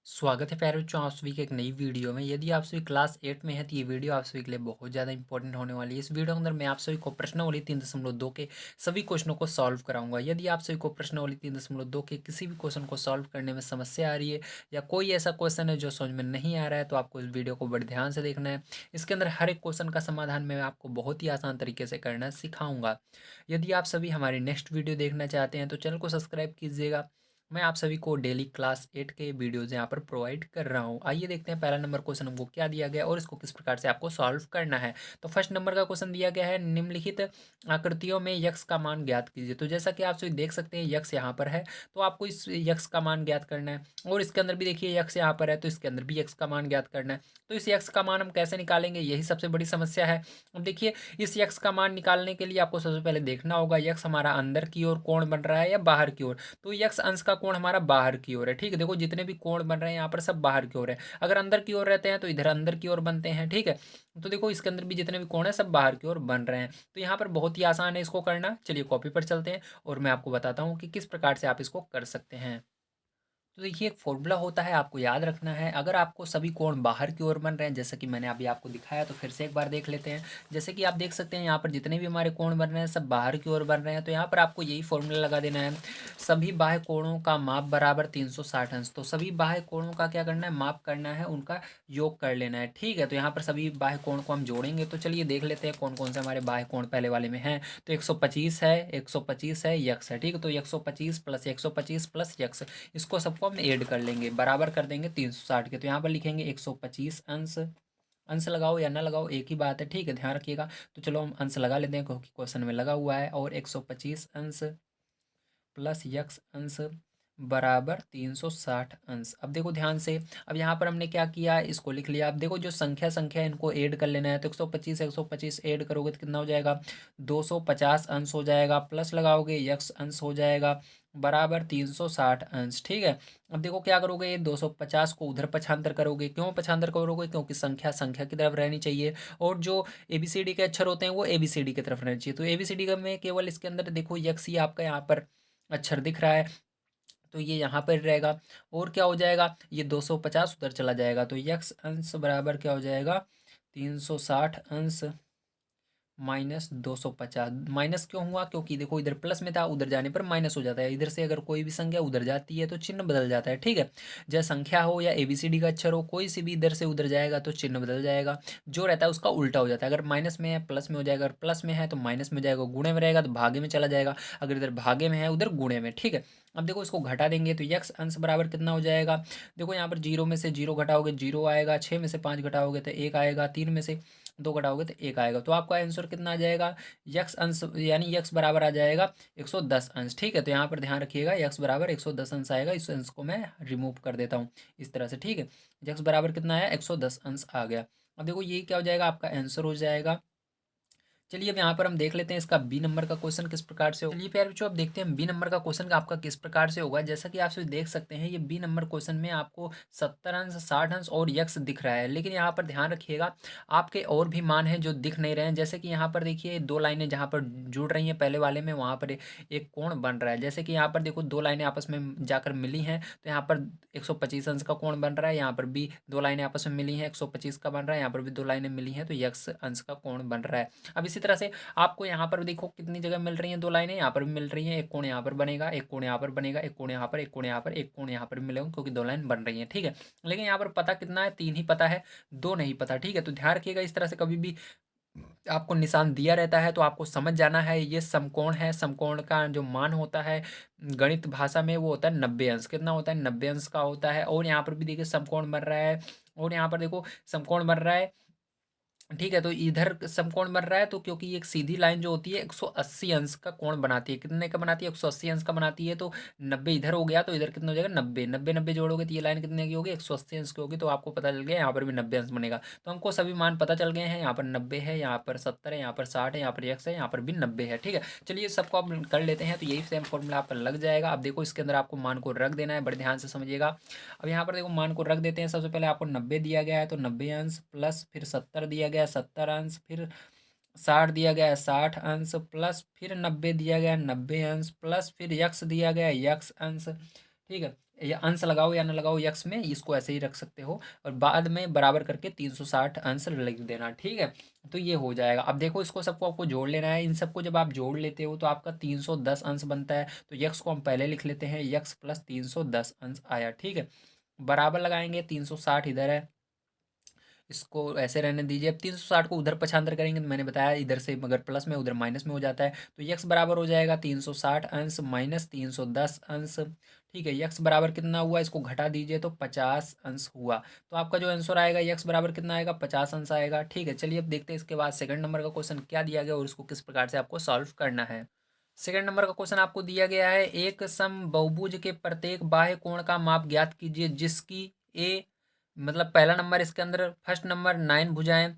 स्वागत है प्यारे बच्चों, आप सभी के एक नई वीडियो में। यदि आप सभी क्लास 8 में हैं तो ये वीडियो आप सभी के लिए बहुत ज़्यादा इंपॉर्टेंट होने वाली है। इस वीडियो के अंदर मैं आप सभी को प्रश्नावली 3.2 के सभी क्वेश्चनों को सॉल्व कराऊंगा। यदि आप सभी को प्रश्नावली 3.2 के किसी भी क्वेश्चन को सॉल्व करने में समस्या आ रही है या कोई ऐसा क्वेश्चन है जो समझ में नहीं आ रहा है, तो आपको इस वीडियो को बड़े ध्यान से देखना है। इसके अंदर हर एक क्वेश्चन का समाधान मैं आपको बहुत ही आसान तरीके से करना सिखाऊंगा। यदि आप सभी हमारी नेक्स्ट वीडियो देखना चाहते हैं तो चैनल को सब्सक्राइब कीजिएगा। मैं आप सभी को डेली क्लास 8 के वीडियोज़ यहाँ पर प्रोवाइड कर रहा हूँ। आइए देखते हैं पहला नंबर क्वेश्चन हमको क्या दिया गया और इसको किस प्रकार से आपको सॉल्व करना है। तो फर्स्ट नंबर का क्वेश्चन दिया गया है, निम्नलिखित आकृतियों में यक्स का मान ज्ञात कीजिए। तो जैसा कि आप सभी देख सकते हैं यक्स यहाँ पर है, तो आपको इस यक्स का मान ज्ञात करना है। और इसके अंदर भी देखिए यक्स यहाँ पर है, तो इसके अंदर भी यक्स का मान ज्ञात करना है। तो इस यक्स का मान हम कैसे निकालेंगे, यही सबसे बड़ी समस्या है। अब देखिए इस यक्स का मान निकालने के लिए आपको सबसे पहले देखना होगा यक्स हमारा अंदर की ओर कोण बन रहा है या बाहर की ओर। तो यक्स अंश का कोण हमारा बाहर की ओर है। ठीक है, देखो जितने भी कोण बन रहे हैं यहाँ पर सब बाहर की ओर है। अगर अंदर की ओर रहते हैं तो इधर अंदर की ओर बनते हैं। ठीक है, तो देखो इसके अंदर भी जितने भी कोण है सब बाहर की ओर बन रहे हैं। तो यहाँ पर बहुत ही आसान है इसको करना। चलिए कॉपी पर चलते हैं और मैं आपको बताता हूँ कि किस प्रकार से आप इसको कर सकते हैं। तो देखिए एक फॉर्मूला होता है, आपको याद रखना है। अगर आपको सभी कोण बाहर की ओर बन रहे हैं, जैसे कि मैंने अभी आपको दिखाया, तो फिर से एक बार देख लेते हैं। जैसे कि आप देख सकते हैं यहाँ पर जितने भी हमारे कोण बन रहे हैं सब बाहर की ओर बन रहे हैं। तो यहाँ पर आपको यही फॉर्मूला लगा देना है, सभी बाह्य कोणों का माप बराबर 360 अंश। तो सभी बाह्य कोणों का क्या करना है, माप करना है, उनका योग कर लेना है। ठीक है, तो यहाँ पर सभी बाह्य कोण को हम जोड़ेंगे। तो चलिए देख लेते हैं कौन कौन से हमारे बाह्य कोण पहले वाले में हैं। तो 125 है, 125 है, यक्स है। ठीक है, तो 125 प्लस 125 प्लस यक्स, इसको सबको हम ऐड कर लेंगे, बराबर कर देंगे 360 के। तो यहाँ पर लिखेंगे 125 अंश। अंश लगाओ या ना लगाओ एक ही बात है, ठीक है, ध्यान रखिएगा। तो चलो हम अंश लगा लेते हैं क्योंकि क्वेश्चन में लगा हुआ है। और 125 अंश प्लस यक्स अंश बराबर 360 अंश। अब देखो ध्यान से, अब यहाँ पर हमने क्या किया, इसको लिख लिया। अब देखो जो संख्या संख्या है इनको ऐड कर लेना है। तो 125 ऐड करोगे तो कितना हो जाएगा, 250 अंश हो जाएगा। प्लस लगाओगे यक्स अंश हो जाएगा बराबर 360 अंश। ठीक है, अब देखो क्या करोगे, ये 250 को उधर पक्षांतर करोगे। क्यों पक्षांतर करोगे, क्योंकि संख्या संख्या की तरफ रहनी चाहिए और जो एबीसीडी के अक्षर होते हैं वो एबीसीडी की तरफ रहनी चाहिए। तो एबीसीडी में केवल इसके अंदर देखो यक्स ही आपका यहाँ पर अक्षर दिख रहा है, तो ये यहाँ पर रहेगा। और क्या हो जाएगा, ये 250 उधर चला जाएगा। तो यक्स अंश बराबर क्या हो जाएगा, 360 अंश माइनस 250। माइनस क्यों हुआ, क्योंकि देखो इधर प्लस में था, उधर जाने पर माइनस हो जाता है। इधर से अगर कोई भी संख्या उधर जाती है तो चिन्ह बदल जाता है। ठीक है, चाहे संख्या हो या एबीसीडी का अक्षर हो, कोई सी भी इधर से उधर जाएगा तो चिन्ह बदल जाएगा। जो रहता है उसका उल्टा हो जाता है। अगर माइनस में है प्लस में हो जाएगा, अगर प्लस में है तो माइनस में जाएगा, गुणे में रहेगा तो भागे में चला जाएगा, अगर इधर भागे में है उधर गुणे में। ठीक है, अब देखो इसको घटा देंगे तो यक्स अंश बराबर कितना हो जाएगा, देखो यहाँ पर जीरो में से जीरो घटाओगे जीरो आएगा, 6 में से 5 घटाओगे तो 1 आएगा, 3 में से 2 घटाओगे तो 1 आएगा। तो आपका आंसर कितना आ जाएगा, यक्स अंश यानी यक्स बराबर आ जाएगा 110 अंश। ठीक है, तो यहाँ पर ध्यान रखिएगा यक्स बराबर 110 अंश आएगा। इस अंश को मैं रिमूव कर देता हूँ इस तरह से। ठीक है, यक्स बराबर कितना आया, 110 अंश आ गया। अब देखो ये क्या हो जाएगा, आपका आंसर हो जाएगा। चलिए अब यहाँ पर हम देख लेते हैं इसका बी नंबर का क्वेश्चन किस प्रकार से हो। चलिए प्यारे बच्चों अब देखते हैं बी नंबर का क्वेश्चन आपका किस प्रकार से होगा। जैसा कि आप सभी देख सकते हैं ये बी नंबर क्वेश्चन में आपको 70 अंश, 60 अंश और यक्स दिख रहा है, लेकिन यहाँ पर ध्यान रखिएगा आपके और भी मान हैं जो दिख नहीं रहे हैं। जैसे कि यहाँ पर देखिए दो लाइनें जहाँ पर जुड़ रही हैं पहले वाले में, वहाँ पर एक कोण बन रहा है। जैसे कि यहाँ पर देखो दो लाइनें आपस में जाकर मिली हैं, तो यहाँ पर 125 अंश का कोण बन रहा है। यहाँ पर भी दो लाइनें आपस में मिली हैं, 125 का बन रहा है। यहाँ पर भी दो लाइनें मिली हैं तो यक्स अंश का कोण बन रहा है। अब इसी तरह से आपको यहाँ पर देखो कितनी जगह मिल रही हैं, दो लाइनें यहाँ पर भी मिल रही हैं। एक कोण यहाँ पर बनेगा, एक कोण यहाँ पर बनेगा, एक कोण यहाँ पर, एक कोण यहाँ पर, एक कोण यहाँ पर मिलेगा, क्योंकि दो लाइन बन रही हैं। ठीक है, लेकिन यहाँ पर पता कितना है, तीन ही पता है, दो नहीं पता। ठीक है, तो ध्यान रखिएगा इस तरह से कभी भी आपको निशान दिया रहता है तो आपको समझ जाना है ये समकोण है। समकोण का जो मान होता है गणित भाषा में वो होता है 90 अंश। कितना होता है, 90 अंश का होता है। और यहाँ पर भी देखिए समकोण बन रहा है, और यहाँ पर देखो समकोण बन रहा है। ठीक है, तो इधर समकोण बन रहा है, तो क्योंकि एक सीधी लाइन जो होती है 180 अंश का कोण बनाती है। कितने का बनाती है, 180 अंश का बनाती है। तो 90 इधर हो गया तो इधर कितना हो जाएगा, 90। 90 90 जोड़ोगे तो ये लाइन कितने की होगी, 180 अंश की होगी। तो आपको पता चल गया यहाँ पर भी 90 अंश बनेगा। तो हमको सभी मान पता चल गए हैं, यहाँ पर 90 है, यहाँ पर 70 है, यहाँ पर 60 है, यहाँ पर x है, यहाँ पर भी 90 है। ठीक है, चलिए सबको आप कर लेते हैं तो यही सेम फॉर्मूला आपका लग जाएगा। अब देखो इसके अंदर आपको मान को रख देना है, बड़े ध्यान से समझिएगा। अब यहाँ पर देखो मान को रख देते हैं। सबसे पहले आपको 90 दिया गया है तो 90 अंश, प्लस फिर 70 दिया गया है 70 अंश, फिर 60 दिया गया है 60 अंश, प्लस फिर 90 दिया गया है 90 अंश, प्लस फिर यक्स दिया गया है यक्स अंश। ठीक है, या अंश लगाओ या ना लगाओ यक्स में, इसको ऐसे ही रख सकते हो और बाद में बराबर करके 360 अंश लिख देना, ठीक है। तो ये हो जाएगा। अब देखो इसको सबको आपको जोड़ लेना है। इन सबको जब आप जोड़ लेते हो तो आपका 310 अंश बनता है। तो यक्स को हम पहले लिख लेते हैं, यक्स प्लस 310 अंश आया, ठीक है। बराबर लगाएंगे, 360 इधर है, इसको ऐसे रहने दीजिए। अब 360 को उधर पक्षांतर करेंगे तो मैंने बताया इधर से अगर प्लस में उधर माइनस में हो जाता है। तो यक्स बराबर हो जाएगा 360 अंश माइनस 310 अंश, ठीक है। यक्स बराबर कितना हुआ, इसको घटा दीजिए तो 50 अंश हुआ। तो आपका जो आंसर आएगा यक्स बराबर कितना आएगा, 50 अंश आएगा, ठीक है। चलिए अब देखते हैं इसके बाद सेकंड नंबर का क्वेश्चन क्या दिया गया और इसको किस प्रकार से आपको सॉल्व करना है। सेकंड नंबर का क्वेश्चन आपको दिया गया है, एक समबाहुभुज के प्रत्येक बाह्य कोण का माप ज्ञात कीजिए जिसकी ए, मतलब पहला नंबर इसके अंदर फर्स्ट नंबर 9 भुजाएं,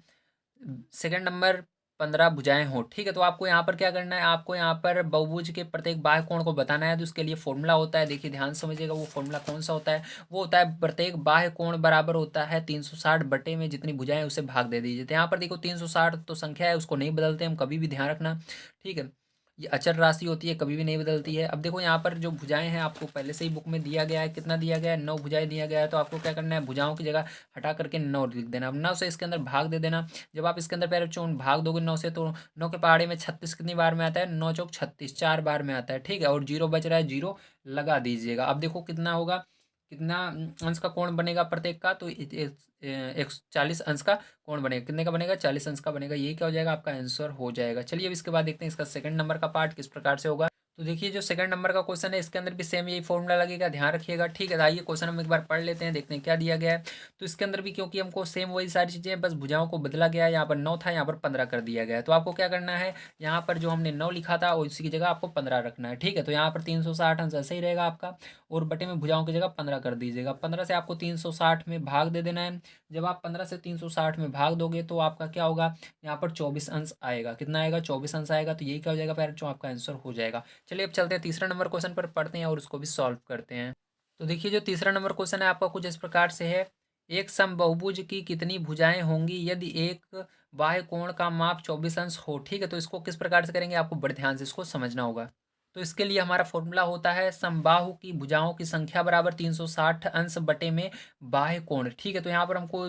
सेकंड नंबर 15 भुजाएं हो, ठीक है। तो आपको यहाँ पर क्या करना है, आपको यहाँ पर बहुभुज के प्रत्येक बाह्य कोण को बताना है। तो उसके लिए फॉर्मूला होता है, देखिए ध्यान से समझिएगा। वो फॉर्मूला कौन सा होता है, वो होता है प्रत्येक बाह्य कोण बराबर होता है 360 बटे में जितनी भुजाएं उसे भाग दे दीजिए। तो यहाँ पर देखो 360 तो संख्या है, उसको नहीं बदलते हम कभी भी, ध्यान रखना, ठीक है। ये अचर राशि होती है, कभी भी नहीं बदलती है। अब देखो यहाँ पर जो भुजाएं हैं आपको पहले से ही बुक में दिया गया है, कितना दिया गया है, 9 भुजाएं दिया गया है। तो आपको क्या करना है, भुजाओं की जगह हटा करके 9 लिख देना। अब 9 से इसके अंदर भाग दे देना। जब आप इसके अंदर पैर चौन भाग दोगे 9 से, तो 9 के पहाड़े में 36 कितनी बार में आता है, 9 चौक 36, 4 बार में आता है, ठीक है। और जीरो बच रहा है, जीरो लगा दीजिएगा। अब देखो कितना होगा, कितना अंश का कोण बनेगा प्रत्येक का, तो 140 अंश का कोण बनेगा। कितने का बनेगा, 40 अंश का बनेगा। ये क्या हो जाएगा, आपका आंसर हो जाएगा। चलिए अब इसके बाद देखते हैं इसका सेकंड नंबर का पार्ट किस प्रकार से होगा। तो देखिए जो सेकंड नंबर का क्वेश्चन है इसके अंदर भी सेम यही फॉर्मूला लगेगा, ध्यान रखिएगा, ठीक है। तो आइए क्वेश्चन हम एक बार पढ़ लेते हैं, देखते हैं क्या दिया गया है। तो इसके अंदर भी क्योंकि हमको सेम वही सारी चीज़ें, बस भुजाओं को बदला गया है। यहाँ पर 9 था, यहाँ पर 15 कर दिया गया है। तो आपको क्या करना है, यहाँ पर जो हमने 9 लिखा था उसी की जगह आपको 15 रखना है, ठीक है। तो यहाँ पर 360 अंश ऐसे ही रहेगा आपका, और बटे में भुजाओं की जगह 15 कर दीजिएगा। 15 से आपको 360 में भाग दे देना है। जब आप 15 से 360 में भाग दोगे तो आपका क्या होगा, यहाँ पर 24 अंश आएगा। कितना आएगा, 24 अंश आएगा। तो यही क्या हो जाएगा पैर, जो आपका आंसर हो जाएगा। चलिए अब चलते हैं तीसरा नंबर क्वेश्चन पर, पढ़ते हैं और उसको भी सॉल्व करते हैं। तो देखिए जो तीसरा नंबर क्वेश्चन है आपका कुछ इस प्रकार से है, एक समबाहुभुज की कितनी भुजाएं होंगी यदि एक बाह्य कोण का माप 24 अंश हो, ठीक है। तो इसको किस प्रकार से करेंगे, आपको बड़े ध्यान से इसको समझना होगा। तो इसके लिए हमारा फॉर्मूला होता है समबाहु की भुजाओं की संख्या बराबर 360 अंश बटे में बाह्य कोण, ठीक है। तो यहाँ पर हमको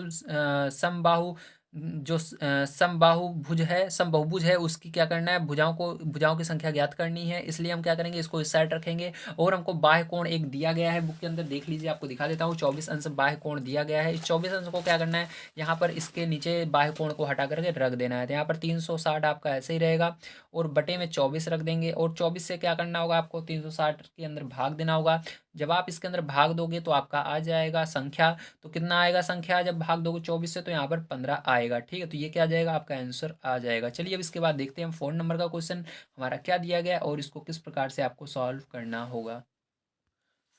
समबाहु जो समबाहु भुज है, समबाहुभुज है, उसकी क्या करना है, भुजाओं की संख्या ज्ञात करनी है। इसलिए हम क्या करेंगे, इसको इस साइड रखेंगे। और हमको बाह्य कोण एक दिया गया है बुक के अंदर, देख लीजिए, आपको दिखा देता हूँ, 24 अंश बाह्य कोण दिया गया है। इस 24 अंश को क्या करना है, यहाँ पर इसके नीचे बाह्य कोण को हटा करके रख देना है। तो यहाँ पर 360 आपका ऐसे ही रहेगा, और बटे में 24 रख देंगे। और 24 से क्या करना होगा, आपको 360 के अंदर भाग देना होगा। जब आप इसके अंदर भाग दोगे तो आपका आ जाएगा संख्या। तो कितना आएगा संख्या, जब भाग दोगे 24 से तो यहाँ पर 15 आएगा, ठीक है। तो ये क्या आ जाएगा, आपका आंसर आ जाएगा। चलिए अब इसके बाद देखते हैं हम 4 नंबर का क्वेश्चन हमारा क्या दिया गया है और इसको किस प्रकार से आपको सॉल्व करना होगा।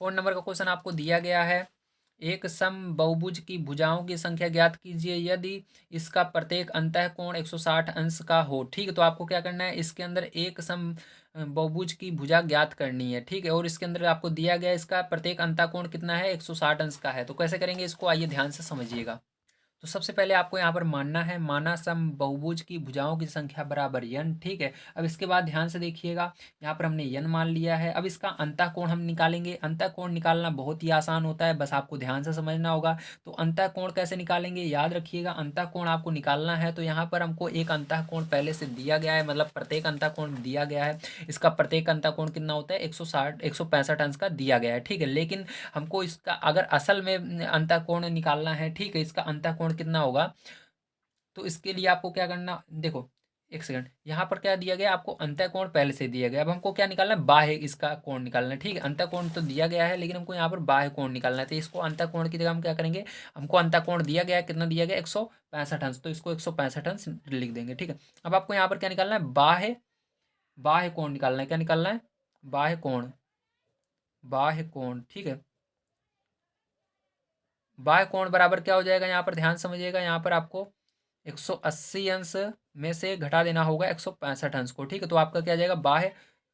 4 नंबर का क्वेश्चन आपको दिया गया है, एक समबाहुभुज की भुजाओं की संख्या ज्ञात कीजिए यदि इसका प्रत्येक अंतःकोण 160 अंश का हो, ठीक है। तो आपको क्या करना है, इसके अंदर एक सम बहुभुज की भुजा ज्ञात करनी है, ठीक है। और इसके अंदर आपको दिया गया है इसका प्रत्येक अंतःकोण कितना है, 160 अंश का है। तो कैसे करेंगे इसको, आइए ध्यान से समझिएगा। तो सबसे पहले आपको यहाँ पर मानना है, माना समबाहुभुज की भुजाओं की संख्या बराबर n, ठीक है। अब इसके बाद ध्यान से देखिएगा, यहाँ पर हमने n मान लिया है। अब इसका अंतःकोण हम निकालेंगे। अंतःकोण निकालना बहुत ही आसान होता है, बस आपको ध्यान से समझना होगा। तो अंतःकोण कैसे निकालेंगे, याद रखिएगा, अंतःकोण आपको निकालना है तो यहाँ पर हमको एक अंतःकोण पहले से दिया गया है, मतलब प्रत्येक अंतःकोण दिया गया है। इसका प्रत्येक अंतःकोण कितना होता है, 160 165 अंश का दिया गया है, ठीक है। लेकिन हमको इसका अगर असल में अंतःकोण निकालना है, ठीक है, इसका अंतःकोण कितना होगा, तो इसके लिए आपको क्या करना, देखो एक सेकंड, यहाँ पर क्या दिया गया, आपको अंतःकोण पहले से दिया गया। अब हमको क्या निकालना है, बाह्य इसका कोण निकालना है, ठीक है। अंतःकोण तो दिया गया है लेकिन हमको यहाँ पर बाह्य कोण निकालना है। तो इसको अंतःकोण की जगह हम क्या करेंगे, हमको अंतःकोण दिया गया है, कितना दिया गया, 165 अंश, तो इसको 165 अंश लिख देंगे, ठीक है। अब आपको यहाँ पर क्या निकालना है, बाह्य बाह्य कोण निकालना है। क्या निकालना है, बाह्य कोण, बाह्य कोण, ठीक है। बाह्य कोण बराबर क्या हो जाएगा, यहाँ पर ध्यान समझिएगा, यहाँ पर आपको 180 अंश में से घटा देना होगा 165 अंश को, ठीक है। तो आपका क्या आ जाएगा, बाह्य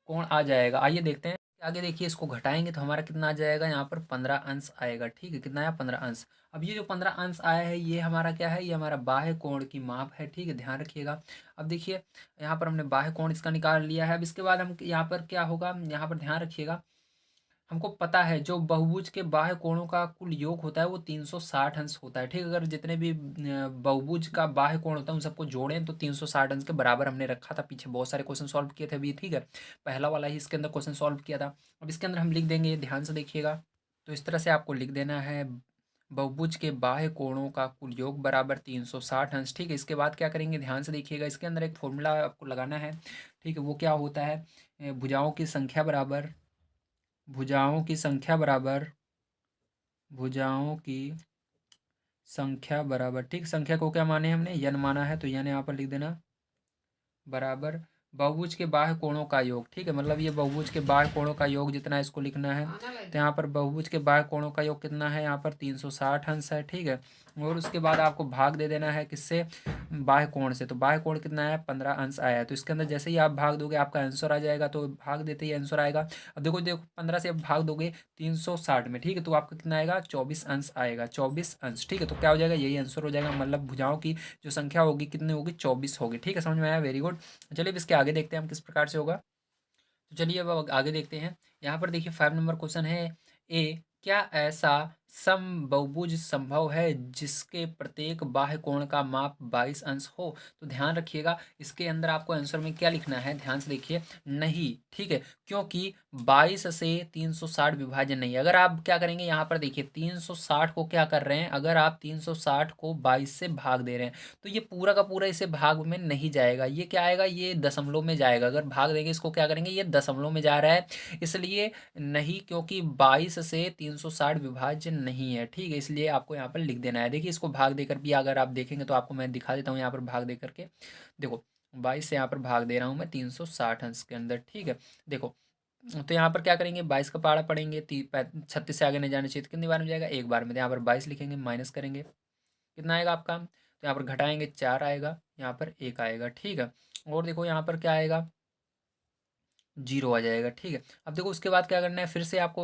कोण आ जाएगा। आइए देखते हैं आगे, देखिए इसको घटाएंगे तो हमारा कितना आ जाएगा, यहाँ पर 15 अंश आएगा, ठीक है। कितना आया, 15 अंश। अब ये जो 15 अंश आया है ये हमारा क्या है, ये हमारा बाह्य कोण की माप है, ठीक है, ध्यान रखिएगा। अब देखिए यहाँ पर हमने बाह्य कोण इसका निकाल लिया है। अब इसके बाद हम यहाँ पर क्या होगा, यहाँ पर ध्यान रखिएगा, हमको पता है जो बहुभुज के बाह्य कोणों का कुल योग होता है वो 360 अंश होता है, ठीक है। अगर जितने भी बहुभुज का बाह्य कोण होता है उन सबको जोड़ें तो 360 अंश के बराबर हमने रखा था। पीछे बहुत सारे क्वेश्चन सॉल्व किए थे अभी, ठीक है। पहला वाला ही इसके अंदर क्वेश्चन सॉल्व किया था। अब इसके अंदर हम लिख देंगे, ध्यान से देखिएगा। तो इस तरह से आपको लिख देना है, बहुभुज के बाह्य कोणों का कुल योग बराबर 360 अंश, ठीक है। इसके बाद क्या करेंगे, ध्यान से देखिएगा। इसके अंदर एक फॉर्मूला आपको लगाना है, ठीक है। वो क्या होता है, भुजाओं की संख्या बराबर, भुजाओं की संख्या बराबर, भुजाओं की संख्या बराबर, ठीक। संख्या को क्या माने हमने, यन माना है, तो यन यहाँ पर लिख देना, बराबर बहुभुज के बाह्य कोणों का योग, ठीक है। मतलब ये बहुभुज के बाह्य कोणों का योग जितना है इसको लिखना है। तो यहाँ पर बहुभुज के बाह्य कोणों का योग कितना है, यहाँ पर 360 अंश है, ठीक है। और उसके बाद आपको भाग दे देना है किससे, बाह्य कोण से। तो बाह्य कोण कितना है, 15 अंश आया है। तो इसके अंदर जैसे ही आप भाग दोगे आपका आंसर आ जाएगा, तो भाग देते ही आंसर आएगा। अब देखो देखो 15 से आप भाग दोगे 360 में, ठीक है, तो आपका कितना आएगा, 24 अंश आएगा, 24 अंश, ठीक है। तो क्या हो जाएगा, यही आंसर हो जाएगा। मतलब भुजाओं की जो संख्या होगी कितनी होगी, 24 होगी, ठीक है। समझ में आया, वेरी गुड। चलिए अब इसके आगे देखते हैं हम किस प्रकार से होगा। तो चलिए अब आगे देखते हैं। यहाँ पर देखिए 5 नंबर क्वेश्चन है, ए क्या ऐसा समबहुभुज संभव है जिसके प्रत्येक बाह्य कोण का माप 22 अंश हो। तो ध्यान रखिएगा इसके अंदर आपको आंसर में क्या लिखना है, ध्यान से देखिए, नहीं, ठीक है। क्योंकि 22 से 360 विभाजन नहीं है। अगर आप क्या करेंगे, यहाँ पर देखिए 360 को क्या कर रहे हैं, अगर आप 360 को 22 से भाग दे रहे हैं तो ये पूरा का पूरा इसे भाग में नहीं जाएगा। ये क्या आएगा, ये दशमलव में जाएगा। अगर भाग देंगे इसको क्या करेंगे, ये दशमलव में जा रहा है, इसलिए नहीं, क्योंकि 22 से 360 विभाज्य नहीं है, ठीक है। इसलिए आपको यहाँ पर लिख देना है। देखिए इसको भाग देकर भी अगर आप देखेंगे तो आपको मैं दिखा देता हूँ यहाँ पर भाग दे करके। देखो 22 से यहाँ पर भाग दे रहा हूँ मैं 360 अंश के अंदर, ठीक है। देखो तो यहाँ पर क्या करेंगे, 22 का पहाड़ा पढ़ेंगे, 36 से आगे नहीं जाना चाहिए, तो कितनी बार में जाएगा, एक बार में। तो यहाँ पर 22 लिखेंगे, माइनस करेंगे, कितना आएगा आपका, तो यहाँ पर घटाएंगे 4 आएगा, यहाँ पर 1 आएगा, ठीक है। और देखो यहाँ पर क्या आएगा, 0 आ जाएगा, ठीक है। अब देखो उसके बाद क्या करना है, फिर से आपको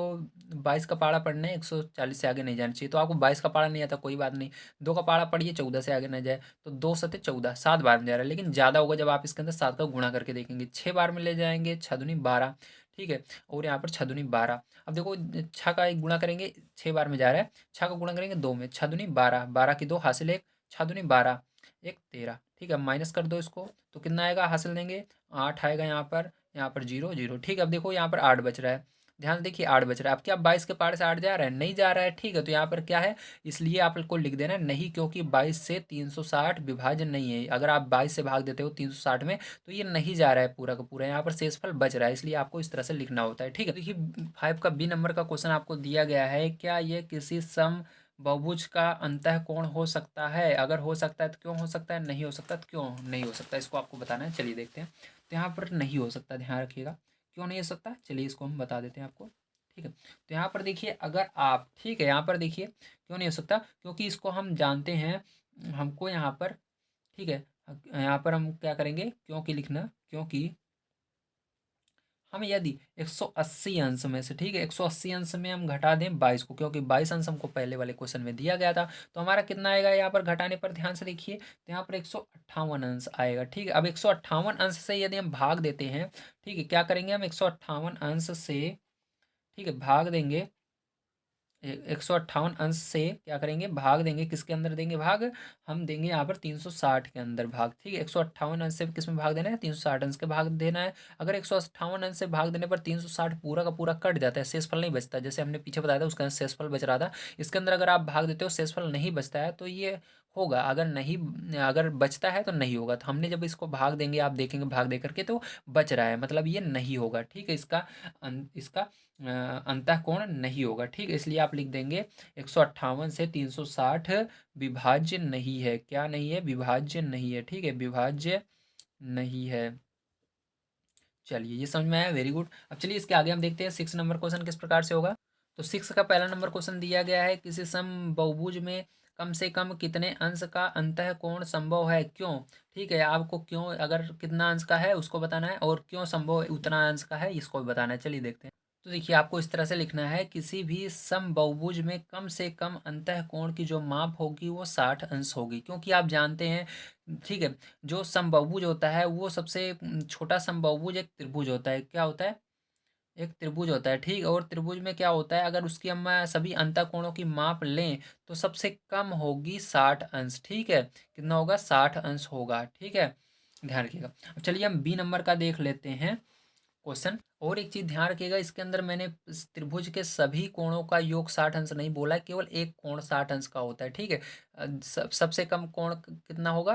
22 का पारा पढ़ना है, 140 से आगे नहीं जाना चाहिए। तो आपको 22 का पारा नहीं आता, कोई बात नहीं, 2 का पारा पढ़िए, 14 से आगे ना जाए। तो 2 सत्ते 14, 7 बार में जा रहा है, लेकिन ज़्यादा होगा जब आप इसके अंदर 7 का गुणा करके देखेंगे। 6 बार में ले जाएंगे, 6 दूनी 12, ठीक है। और यहाँ पर 6 दूनी 12। अब देखो 6 का एक गुणा करेंगे, 6 बार में जा रहा है, 6 का गुणा करेंगे 2 में, 6 दूनी 12, 12 की 2 हासिल 1, 6 दूनी 12, 1 13, ठीक है। माइनस कर दो इसको, तो कितना आएगा, हासिल देंगे 8 आएगा, यहाँ पर 0 0, ठीक है। अब देखो यहाँ पर 8 बच रहा है, ध्यान से देखिए 8 बच रहा है। अब क्या 22 के पार से 8 जा रहा है, नहीं जा रहा है, ठीक है। तो यहाँ पर क्या है, इसलिए आपको लिख देना है नहीं, क्योंकि 22 से 360 विभाजन नहीं है। अगर आप 22 से भाग देते हो 360 में तो ये नहीं जा रहा है पूरा का पूरा, यहाँ पर शेषफल बच रहा है, इसलिए आपको इस तरह से लिखना होता है, ठीक है। देखिए 5 का बी नंबर का क्वेश्चन आपको दिया गया है, क्या ये किसी सम बहुभुज का अंतःकोण हो सकता है। अगर हो सकता है तो क्यों हो सकता है, नहीं हो सकता तो क्यों नहीं हो सकता, इसको आपको बताना है। चलिए देखते हैं। तो यहाँ पर नहीं हो सकता, ध्यान रखिएगा, क्यों नहीं हो सकता, चलिए इसको हम बता देते हैं आपको, ठीक है। तो यहाँ पर देखिए अगर आप, ठीक है, यहाँ पर देखिए क्यों नहीं हो सकता, क्योंकि इसको हम जानते हैं, हमको यहाँ पर, ठीक है, यहाँ पर हम क्या करेंगे, क्योंकि लिखना, क्योंकि हम यदि 180 अंश में से, ठीक है, 180 अंश में हम घटा दें 22 को, क्योंकि 22 अंश हमको पहले वाले क्वेश्चन में दिया गया था, तो हमारा कितना आएगा यहाँ पर घटाने पर, ध्यान से देखिए। तो यहाँ पर 158 अंश आएगा, ठीक है। अब 158 अंश से यदि हम भाग देते हैं, ठीक है, क्या करेंगे हम 158 अंश से, ठीक है, भाग देंगे, 158 अंश से क्या करेंगे, भाग देंगे, किसके अंदर देंगे भाग, हम देंगे यहाँ पर 360 के अंदर भाग, ठीक है। 158 अंश से किस में भाग देना है, 360 अंश के भाग देना है। अगर 158 अंश से भाग देने पर 360 पूरा का पूरा कट जाता है, शेषफल नहीं बचता, जैसे हमने पीछे बताया था उसका शेषफल बच रहा था। इसके अंदर अगर आप भाग देते हो शेषफल नहीं बचता है तो ये होगा, अगर नहीं, अगर बचता है तो नहीं होगा। तो हमने जब इसको भाग देंगे, आप देखेंगे भाग दे करके तो बच रहा है, मतलब ये नहीं होगा, ठीक है। इसका अंतःकोण नहीं होगा, ठीक है। इसलिए आप लिख देंगे 158 से 360 विभाज्य नहीं है, क्या नहीं है, विभाज्य नहीं है, ठीक है, विभाज्य नहीं है। चलिए ये समझ में आया, वेरी गुड। अब चलिए इसके आगे हम देखते हैं 6 नंबर क्वेश्चन किस प्रकार से होगा। तो 6 का पहला नंबर क्वेश्चन दिया गया है, किसी समबहुभुज में कम से कम कितने अंश का अंतःकोण संभव है, क्यों, ठीक है। आपको क्यों, अगर कितना अंश का है उसको बताना है, और क्यों संभव उतना अंश का है इसको भी बताना है। चलिए देखते हैं। तो देखिए आपको इस तरह से लिखना है, किसी भी समबहुभुज में कम से कम अंतःकोण की जो माप होगी वो 60 अंश होगी, क्योंकि आप जानते हैं, ठीक है, जो समबहुभुज होता है वो सबसे छोटा समबहुभुज एक त्रिभुज होता है, क्या होता है, एक त्रिभुज होता है, ठीक है? और त्रिभुज में क्या होता है, अगर उसकी हम सभी अंतःकोणों की माप लें तो सबसे कम होगी 60 अंश, ठीक है? कितना होगा? 60 अंश होगा, ठीक है? ध्यान रखिएगा। अब चलिए हम बी नंबर का देख लेते हैं क्वेश्चन। और एक चीज ध्यान रखिएगा, इसके अंदर मैंने इस त्रिभुज के सभी कोणों का योग 60 अंश नहीं बोला है, केवल एक कोण 60 अंश का होता है, ठीक है? सबसे कम कोण कितना होगा?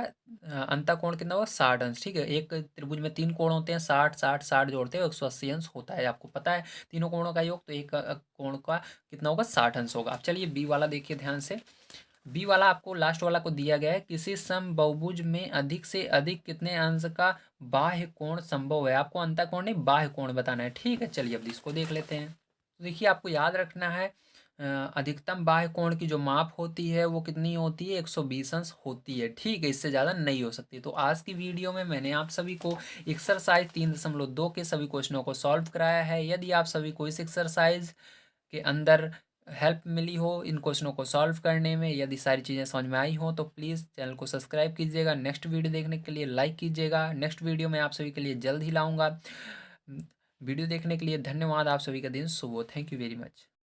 अंतः कोण कितना होगा? 60 अंश, ठीक है? एक त्रिभुज में तीन कोण होते हैं, 60 60 60 जोड़ते हैं 180 अंश होता है, आपको पता है तीनों कोणों का योग, तो एक कोण का कितना होगा? 60 अंश होगा। अब चलिए बी वाला देखिए ध्यान से। बी वाला आपको लास्ट वाला को दिया गया है, किसी समबाहुभुज में अधिक से अधिक कितने अंश का बाह्य कोण संभव है? आपको अंतः कोण नहीं, बाह्य कोण बताना है, ठीक है? चलिए अब इसको देख लेते हैं। तो देखिए आपको याद रखना है, अधिकतम बाह्य कोण की जो माप होती है वो कितनी होती है? 120 अंश होती है, ठीक है? इससे ज़्यादा नहीं हो सकती। तो आज की वीडियो में मैंने आप सभी को एक्सरसाइज 3.2 के सभी क्वेश्चनों को सॉल्व कराया है। यदि आप सभी को इस एक्सरसाइज के अंदर हेल्प मिली हो इन क्वेश्चनों को सॉल्व करने में, यदि सारी चीज़ें समझ में आई हो, तो प्लीज़ चैनल को सब्सक्राइब कीजिएगा। नेक्स्ट वीडियो देखने के लिए लाइक कीजिएगा। नेक्स्ट वीडियो मैं आप सभी के लिए जल्द ही लाऊंगा। वीडियो देखने के लिए धन्यवाद। आप सभी का दिन शुभ हो। Thank you very much.